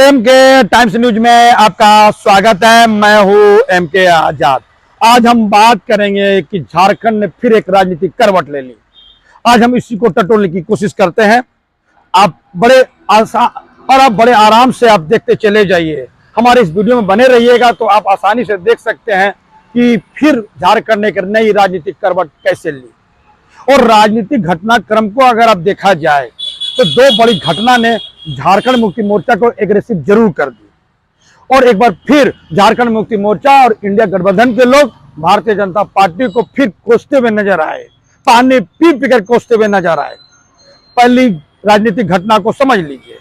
M के times news में आपका स्वागत है। मैं हूं एम के आजाद। आज हम बात करेंगे कि झारखंड ने फिर एक राजनीतिक करवट ले ली। आज हम इसी को टटोलने की कोशिश करते हैं। आप बड़े आराम से आप देखते चले जाइए। हमारे इस वीडियो में बने रहिएगा तो आप आसानी से देख सकते हैं कि फिर झारखंड ने एक नई राजनीतिक करवट कैसे ली। और राजनीतिक घटनाक्रम को अगर आप देखा जाए तो दो बड़ी घटना ने झारखंड मुक्ति मोर्चा को एग्रेसिव जरूर कर दी। और एक बार फिर झारखंड मुक्ति मोर्चा और इंडिया गठबंधन के लोग भारतीय जनता पार्टी को फिर कोसते हुए नजर आए, पानी पी पी कर कोसते हुए नजर आए। पहली राजनीतिक घटना को समझ लीजिए।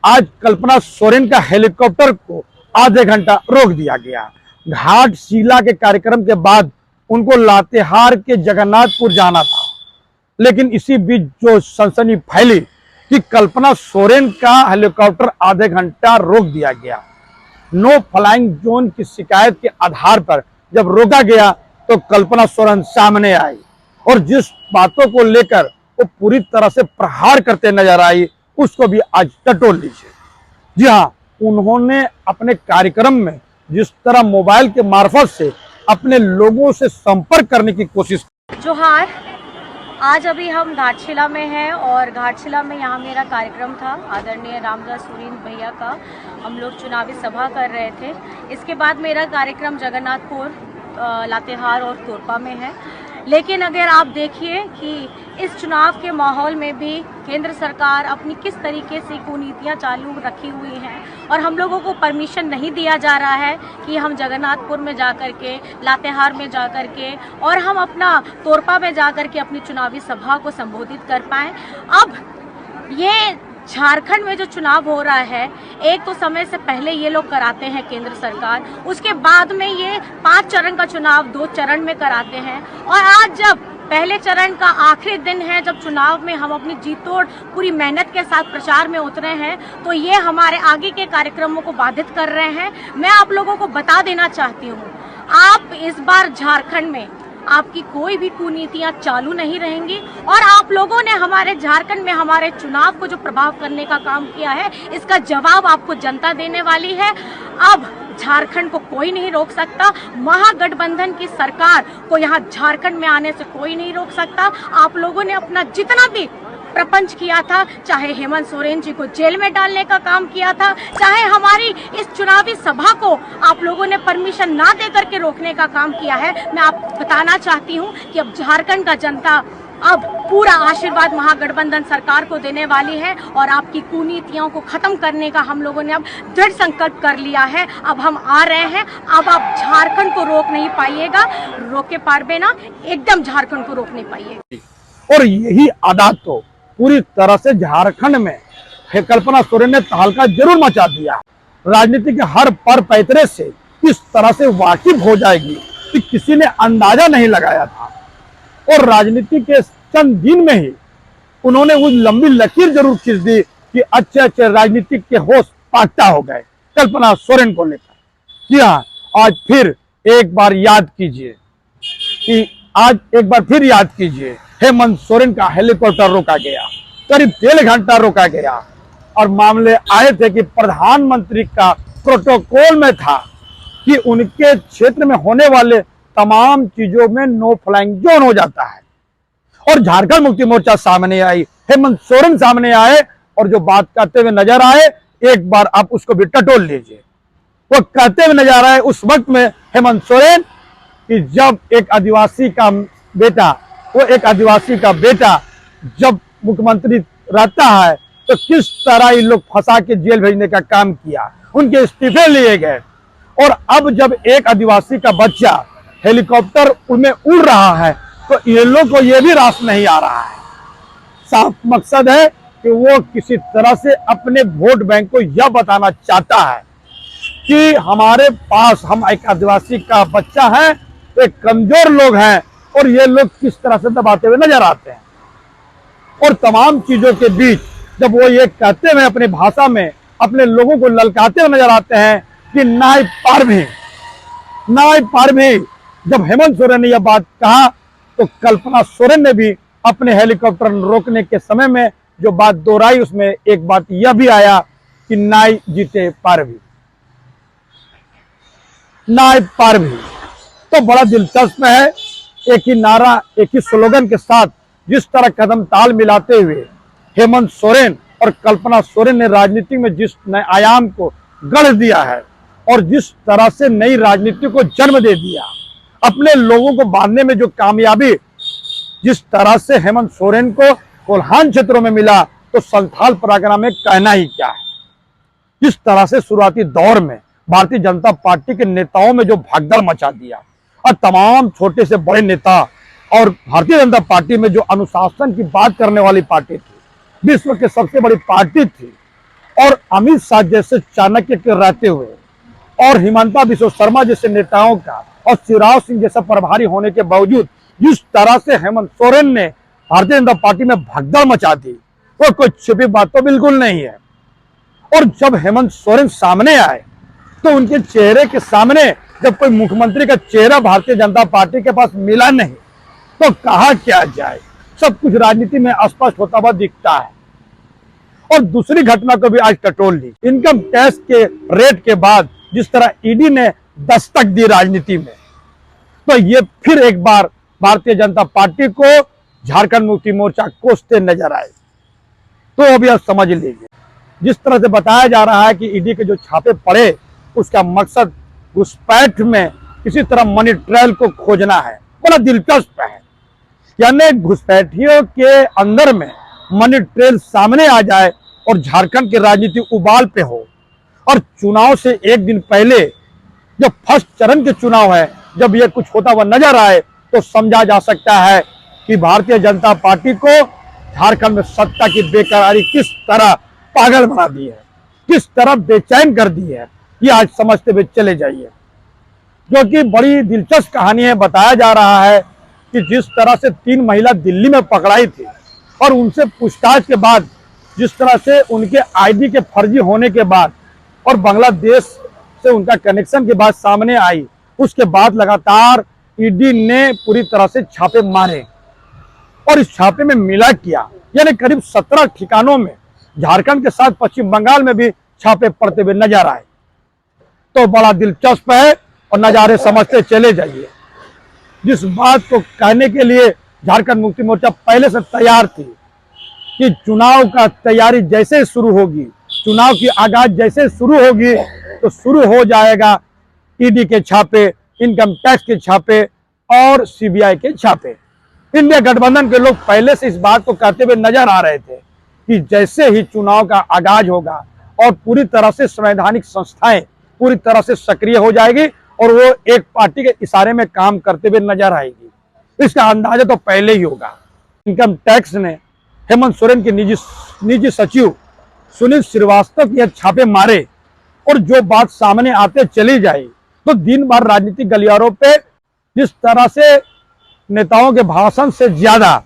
आज कल्पना सोरेन का हेलीकॉप्टर को आधे घंटा रोक दिया गया। घाटशिला के कार्यक्रम के बाद उनको लातेहार के जगन्नाथपुर जाना था, लेकिन इसी बीच जो सनसनी फैली कि कल्पना सोरेन का हेलीकॉप्टर आधे घंटा रोक दिया गया। नो फ्लाइंग जोन की शिकायत के आधार पर जब रोका गया तो कल्पना सोरेन सामने आई और जिस बातों को लेकर वो पूरी तरह से प्रहार करते नजर आई उसको भी आज टटोल लीजिए। जी हाँ, उन्होंने अपने कार्यक्रम में जिस तरह मोबाइल के मार्फत से अपने लोगों से संपर्क करने की कोशिश। जोहार, आज अभी हम घाटशिला में हैं और घाटशिला में यहाँ मेरा कार्यक्रम था। आदरणीय रामदास सुरीन भैया का हम लोग चुनावी सभा कर रहे थे। इसके बाद मेरा कार्यक्रम जगन्नाथपुर, लातेहार और तोरपा में है। लेकिन अगर आप देखिए कि इस चुनाव के माहौल में भी केंद्र सरकार अपनी किस तरीके से कुनीतियां चालू रखी हुई हैं और हम लोगों को परमिशन नहीं दिया जा रहा है कि हम जगन्नाथपुर में जाकर के, लातेहार में जाकर के और हम अपना तोरपा में जाकर के अपनी चुनावी सभा को संबोधित कर पाएं। अब ये झारखंड में जो चुनाव हो रहा है, एक तो समय से पहले ये लोग कराते हैं केंद्र सरकार, उसके बाद में ये 5 चरण का चुनाव 2 चरण में कराते हैं। और आज जब पहले चरण का आखिरी दिन है, जब चुनाव में हम अपनी जीतोड़ पूरी मेहनत के साथ प्रचार में उतरे हैं, तो ये हमारे आगे के कार्यक्रमों को बाधित कर रहे हैं। मैं आप लोगों को बता देना चाहती हूँ, आप इस बार झारखंड में आपकी कोई भी कुनीतियां चालू नहीं रहेंगी और आप लोगों ने हमारे झारखंड में हमारे चुनाव को जो प्रभाव करने का काम किया है, इसका जवाब आपको जनता देने वाली है। अब झारखंड को कोई नहीं रोक सकता। महागठबंधन की सरकार को यहाँ झारखंड में आने से कोई नहीं रोक सकता। आप लोगों ने अपना जितना भी प्रपंच किया था, चाहे हेमंत सोरेन जी को जेल में डालने का काम किया था, चाहे हमारी इस चुनावी सभा को आप लोगों ने परमिशन ना दे करके रोकने का काम किया है, मैं आप बताना चाहती हूं कि अब झारखंड का जनता अब पूरा आशीर्वाद महागठबंधन सरकार को देने वाली है और आपकी कुनीतियों को खत्म करने का हम लोगों ने अब दृढ़ संकल्प कर लिया है। अब हम आ रहे हैं। अब आप झारखंड को रोक नहीं पाइएगा, रोके पारबे ना, एकदम झारखंड को रोक नहीं पाइएगा। और यही आदत तो पूरी तरह से झारखंड में कल्पना सोरेन ने तहलका जरूर मचा दिया। राजनीति के हर पर पैतरे से इस तरह से वाकिफ हो जाएगी कि किसी ने अंदाजा नहीं लगाया था। और राजनीति के चंद दिन में ही उन्होंने वो लंबी लकीर जरूर खींच दी कि अच्छे अच्छे राजनीतिक के होश पागता हो गए कल्पना सोरेन को लेकर। जी हाँ, आज फिर एक बार याद कीजिए हेमंत सोरेन का हेलीकॉप्टर रोका गया, करीब 1.5 घंटा रोका गया और मामले आए थे कि प्रधानमंत्री का प्रोटोकॉल में था कि उनके क्षेत्र में होने वाले तमाम चीजों में नो फ्लाइंग जोन हो जाता है। और झारखंड मुक्ति मोर्चा सामने आई, हेमंत सोरेन सामने आए और जो बात करते हुए नजर आए, एक बार आप उसको भी टटोल लीजिए। वो कहते हुए नजर आए उस वक्त में हेमंत सोरेन कि जब एक आदिवासी का बेटा जब मुख्यमंत्री रहता है तो किस तरह ये लोग फंसा के जेल भेजने का काम किया, उनके इस्तीफे लिए गए। और अब जब एक आदिवासी का बच्चा हेलीकॉप्टर उनमें उड़ रहा है तो ये लोग को ये भी रास नहीं आ रहा है। साफ मकसद है कि वो किसी तरह से अपने वोट बैंक को यह बताना चाहता है कि हमारे पास हम एक आदिवासी का बच्चा है, तो एक कमजोर लोग हैं और ये लोग किस तरह से दबाते हुए नजर आते हैं। और तमाम चीजों के बीच जब वो ये कहते हुए अपनी भाषा में अपने लोगों को ललकाते हुए नजर आते हैं कि नाय पार भी, जब हेमंत सोरेन ने यह बात कहा तो कल्पना सोरेन ने भी अपने हेलीकॉप्टर रोकने के समय में जो बात दोहराई उसमें एक बात यह भी आया कि नाई जीते पर भी, नाई पर भी। तो बड़ा दिलचस्प है, एक ही नारा, एक ही स्लोगन के साथ जिस तरह कदम ताल मिलाते हुए हेमंत सोरेन और कल्पना सोरेन ने राजनीति में जिस नए आयाम को गढ़ दिया है और जिस तरह से नई राजनीति को जन्म दे दिया, अपने लोगों को बांधने में जो कामयाबी जिस तरह से हेमंत सोरेन को कोल्हान क्षेत्रों में मिला, तो संथाल परगना में कहना ही क्या है। जिस तरह से शुरुआती दौर में भारतीय जनता पार्टी के नेताओं में जो भागदड़ मचा दिया और तमाम छोटे से बड़े नेता, और भारतीय जनता पार्टी में जो अनुशासन की बात करने वाली पार्टी थी, विश्व की सबसे बड़ी पार्टी थी, और अमित शाह जैसे चाणक्य के रहते हुए और हिमंता बिस्वा शर्मा जैसे नेताओं का और शिवराज सिंह जैसा प्रभारी होने के बावजूद जिस तरह से हेमंत सोरेन ने भारतीय जनता पार्टी में भगदड़ मचा दी, वो कोई छिपी बात तो बिल्कुल नहीं है। और जब हेमंत सोरेन सामने आए तो उनके चेहरे के सामने जब कोई मुख्यमंत्री का चेहरा भारतीय जनता पार्टी के पास मिला नहीं, तो कहा क्या जाए, सब कुछ राजनीति में स्पष्ट होता हुआ दिखता है। और दूसरी घटना को भी आज टटोल ली, इनकम टैक्स के रेट के बाद जिस तरह ईडी ने दस्तक दी राजनीति में, तो ये फिर एक बार भारतीय जनता पार्टी को झारखंड मुक्ति मोर्चा कोसते नजर आए। तो अभी आप समझ लीजिए, जिस तरह से बताया जा रहा है कि ईडी के जो छापे पड़े, उसका मकसद घुसपैठ में किसी तरह मनी ट्रेल को खोजना है। बड़ा दिलचस्प है, यानी घुसपैठियों के अंदर में मनी ट्रेल सामने आ जाए और झारखंड की राजनीति उबाल पे हो। और चुनाव से एक दिन पहले जब फर्स्ट चरण के चुनाव है, जब ये कुछ होता हुआ नजर आए, तो समझा जा सकता है कि भारतीय जनता पार्टी को झारखंड में सत्ता की बेकरारी किस तरह पागल बना दी है, किस तरह बेचैन कर दी है, ये आज समझते हुए चले जाइए। जो कि बड़ी दिलचस्प कहानी है। बताया जा रहा है कि जिस तरह से 3 महिला दिल्ली में पकड़ाई थी और उनसे पूछताछ के बाद जिस तरह से उनके आईडी के फर्जी होने के बाद और बांग्लादेश से उनका कनेक्शन के बाद सामने आई, उसके बाद लगातार ईडी ने पूरी तरह से छापे मारे। और इस छापे में मिला क्या, यानी करीब 17 ठिकानों में झारखंड के साथ पश्चिम बंगाल में भी छापे पड़ते हुए नजर आए। तो बड़ा दिलचस्प है और नजारे समझते चले जाइए। जिस बात को कहने के लिए झारखंड मुक्ति मोर्चा पहले से तैयार थी कि चुनाव का तैयारी जैसे शुरू होगी, चुनाव की आगाज जैसे शुरू होगी, तो शुरू हो जाएगा ईडी के छापे, इनकम टैक्स के छापे और सीबीआई के छापे। इंडिया गठबंधन के लोग पहले से इस बात को कहते हुए नजर आ रहे थे कि जैसे ही चुनाव का आगाज होगा और पूरी तरह से संवैधानिक संस्थाएं पूरी तरह से सक्रिय हो जाएगी और वो एक पार्टी के इशारे में काम करते हुए नजर आएगी। इसका अंदाजा तो पहले ही होगा। इनकम टैक्स ने हेमंत सोरेन के निजी सचिव सुनील श्रीवास्तव के छापे मारे और जो बात सामने आते चली जाए, तो दिन भर राजनीतिक गलियारों पे जिस तरह से नेताओं के भाषण से ज्यादा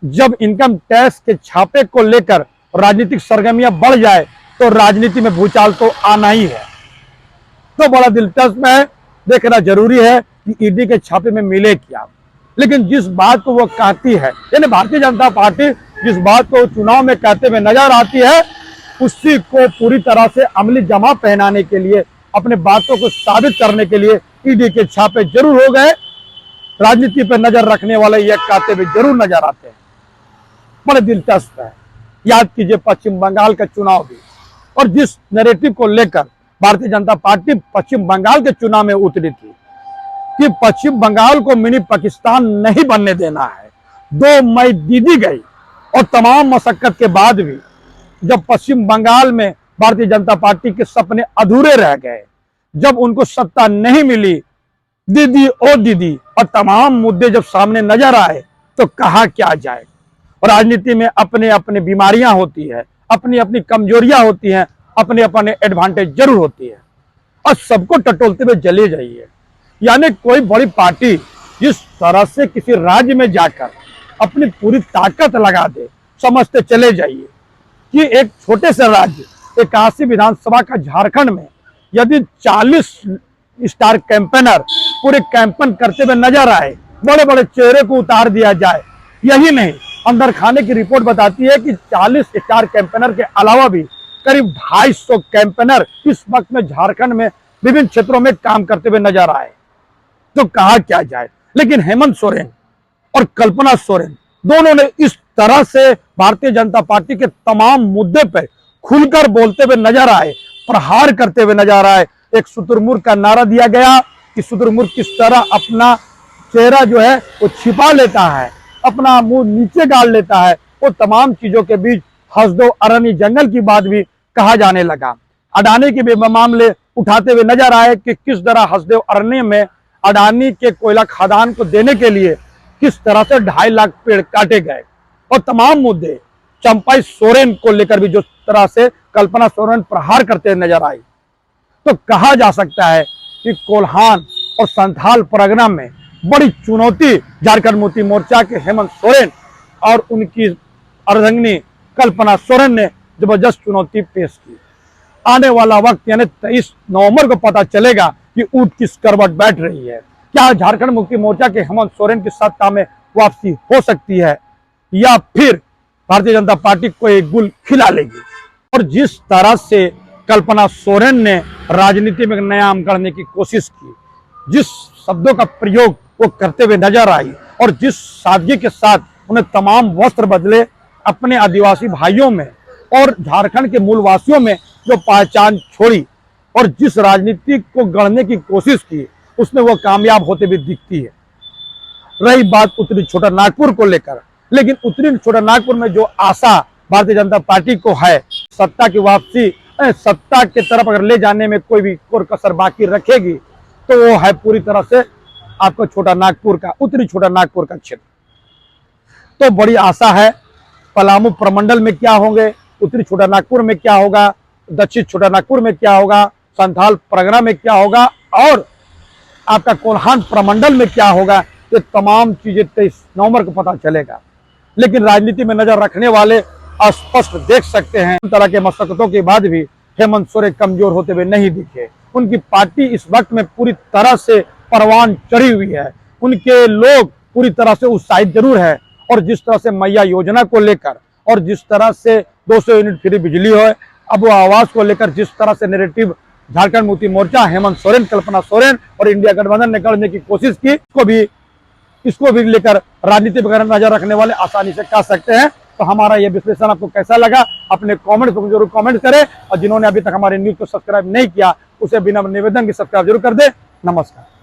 जब इनकम टैक्स के छापे को लेकर राजनीतिक सरगर्मियां बढ़ जाए, तो राजनीति में भूचाल तो आना ही है। तो बड़ा दिलचस्प है, देखना जरूरी है कि ईडी के छापे में मिले क्या। लेकिन जिस बात को वो कहती है, यानी भारतीय जनता पार्टी जिस बात को चुनाव में कहते हुए नजर आती है, उसी को पूरी तरह से अमली जमा पहनाने के लिए, अपने बातों को साबित करने के लिए ईडी के छापे जरूर हो गए। राजनीति पर नजर रखने वाले ये कहते हुए जरूर नजर आते हैं। बड़े दिलचस्प है। याद कीजिए पश्चिम बंगाल का चुनाव भी, और जिस नैरेटिव को लेकर भारतीय जनता पार्टी पश्चिम बंगाल के चुनाव में उतरी थी कि पश्चिम बंगाल को मिनी पाकिस्तान नहीं बनने देना है। 2 मई दी गई और तमाम मशक्कत के बाद भी जब पश्चिम बंगाल में भारतीय जनता पार्टी के सपने अधूरे रह गए, जब उनको सत्ता नहीं मिली, दीदी ओ दीदी और तमाम मुद्दे जब सामने नजर आए, तो कहा क्या जाए। राजनीति में अपने अपने बीमारियां होती है, अपनी अपनी कमजोरियां होती हैं, अपने अपने एडवांटेज जरूर होती है, और सबको टटोलते हुए चले जाइए। यानी कोई बड़ी पार्टी जिस तरह से किसी राज्य में जाकर अपनी पूरी ताकत लगा दे, समझते चले जाइए कि एक छोटे से राज्य 81 विधानसभा का झारखंड में यदि 40 स्टार कैंपेनर पूरे कैंपेन करते हुए नजर आए, बड़े बड़े चेहरे को उतार दिया जाए। यही नहीं, अंदर खाने की रिपोर्ट बताती है कि 40 स्टार कैंपेनर के अलावा भी करीब 250 कैंपेनर इस वक्त में झारखंड में विभिन्न क्षेत्रों में काम करते हुए नजर आए। तो कहा क्या जाए, लेकिन हेमंत सोरेन और कल्पना सोरेन दोनों ने इस तरह से भारतीय जनता पार्टी के तमाम मुद्दे पर खुलकर बोलते हुए नजर आए, प्रहार करते हुए नजर आए। एक शुतुरमुर्ग का नारा दिया गया कि शुतुरमुर्ग किस तरह अपना चेहरा जो है वो छिपा लेता है, अपना मुंह नीचे गाड़ लेता है, वो तमाम चीजों के बीच हसदो अरण्य जंगल की बात भी कहा जाने लगा। अडानी के भी मामले उठाते हुए नजर आए कि किस तरह हसदेव अरण्य में अडानी के कोयला खदान को देने के लिए किस तरह से 2.5 लाख पेड़ काटे गए, और तमाम मुद्दे चंपाई सोरेन को लेकर भी जो तरह से कल्पना सोरेन प्रहार करते नजर आई। तो कहा जा सकता है कि कोल्हान और संथाल परगना में बड़ी चुनौती झारखंड मुक्ति मोर्चा के हेमंत सोरेन और उनकी अर्धांगिनी कल्पना सोरेन ने जबरदस्त चुनौती पेश की। आने वाला वक्त यानी 23 नवंबर को पता चलेगा कि ऊंट किस करवट बैठ रही है। क्या झारखंड मुक्ति मोर्चा के हेमंत सोरेन की सत्ता में वापसी हो सकती है, या फिर भारतीय जनता पार्टी को एक गुल खिला लेगी। और जिस तरह से कल्पना सोरेन ने राजनीति में नया आम करने की कोशिश की, जिस शब्दों का प्रयोग वो करते हुए नजर आई, और जिस सादगी के साथ उन्हें तमाम वस्त्र बदले अपने आदिवासी भाइयों में और झारखंड के मूलवासियों में जो पहचान छोड़ी, और जिस राजनीति को गढ़ने की कोशिश की, उसमें वो कामयाब होते हुए दिखती है। रही बात उत्तरी छोटा नागपुर को लेकर, लेकिन उत्तरी छोटा नागपुर में जो आशा भारतीय जनता पार्टी को है, सत्ता की वापसी, सत्ता की तरफ अगर ले जाने में कोई भी कोर कसर बाकी रखेगी, तो वो है पूरी तरह से आपको छोटा नागपुर का, उत्तरी छोटा नागपुर का क्षेत्र। तो बड़ी आशा है पलामू प्रमंडल में क्या होंगे, उत्तरी छोटा नागपुर में क्या होगा, दक्षिण छोटा नागपुर में क्या होगा, संथाल परगना में क्या होगा, और आपका कोल्हान प्रमंडल में क्या होगा, ये तमाम चीजें 23 नवंबर को पता चलेगा। लेकिन राजनीति में नजर रखने वाले स्पष्ट देख सकते हैं, इन तरह के मशक्कतों के बाद भी हेमंत सोरेन कमजोर होते हुए नहीं दिखे। उनकी पार्टी इस वक्त में पूरी तरह से परवान चढ़ी हुई है, उनके लोग पूरी तरह से उत्साहित जरूर है। और जिस तरह से मैया योजना को लेकर, और जिस तरह से 200 यूनिट फ्री बिजली हो, अब वो आवास को लेकर जिस तरह से नैरेटिव झारखंड मुक्ति मोर्चा, हेमंत सोरेन, कल्पना सोरेन और इंडिया गठबंधन ने करने की कोशिश की, इसको भी लेकर राजनीति वगैरह नजर रखने वाले आसानी से कह सकते हैं। तो हमारा यह विश्लेषण आपको कैसा लगा, अपने कमेंट को जरूर कमेंट करें, और जिन्होंने अभी तक हमारे न्यूज को सब्सक्राइब नहीं किया, उसे बिना निवेदन के सब्सक्राइब जरूर कर दे। नमस्कार।